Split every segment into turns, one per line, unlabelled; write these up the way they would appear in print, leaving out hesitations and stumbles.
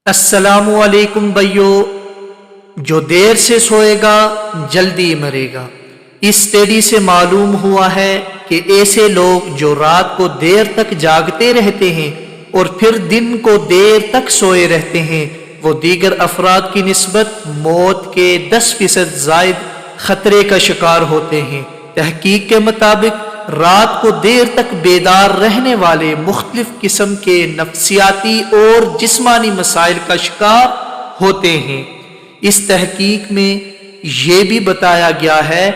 السلام علیکم بھائیو، جو دیر سے سوئے گا جلدی مرے گا۔ اس اسٹڈی سے معلوم ہوا ہے کہ ایسے لوگ جو رات کو دیر تک جاگتے رہتے ہیں اور پھر دن کو دیر تک سوئے رہتے ہیں، وہ دیگر افراد کی نسبت موت کے 10% زائد خطرے کا شکار ہوتے ہیں۔ تحقیق کے مطابق رات کو دیر تک بیدار رہنے والے مختلف قسم کے نفسیاتی اور جسمانی مسائل کا شکار ہوتے ہیں۔ اس تحقیق میں یہ بھی بتایا گیا ہے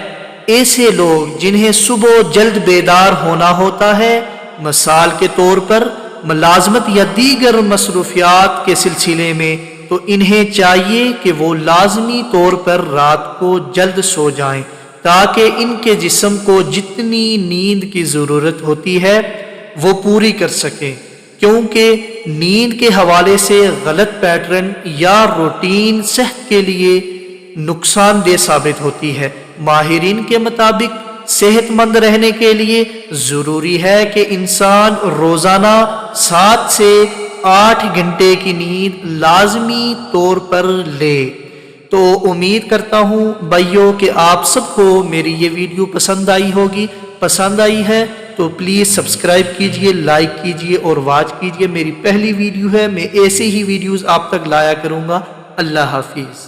ایسے لوگ جنہیں صبح جلد بیدار ہونا ہوتا ہے، مثال کے طور پر ملازمت یا دیگر مصروفیات کے سلسلے میں، تو انہیں چاہیے کہ وہ لازمی طور پر رات کو جلد سو جائیں تاکہ ان کے جسم کو جتنی نیند کی ضرورت ہوتی ہے وہ پوری کر سکیں، کیونکہ نیند کے حوالے سے غلط پیٹرن یا روٹین صحت کے لیے نقصان دہ ثابت ہوتی ہے۔ ماہرین کے مطابق صحت مند رہنے کے لیے ضروری ہے کہ انسان روزانہ 7 سے 8 گھنٹے کی نیند لازمی طور پر لے۔ تو امید کرتا ہوں بھائیو کہ آپ سب کو میری یہ ویڈیو پسند آئی ہوگی۔ پسند آئی ہے تو پلیز سبسکرائب کیجئے، لائک کیجئے اور واچ کیجئے۔ میری پہلی ویڈیو ہے، میں ایسے ہی ویڈیوز آپ تک لایا کروں گا۔ اللہ حافظ۔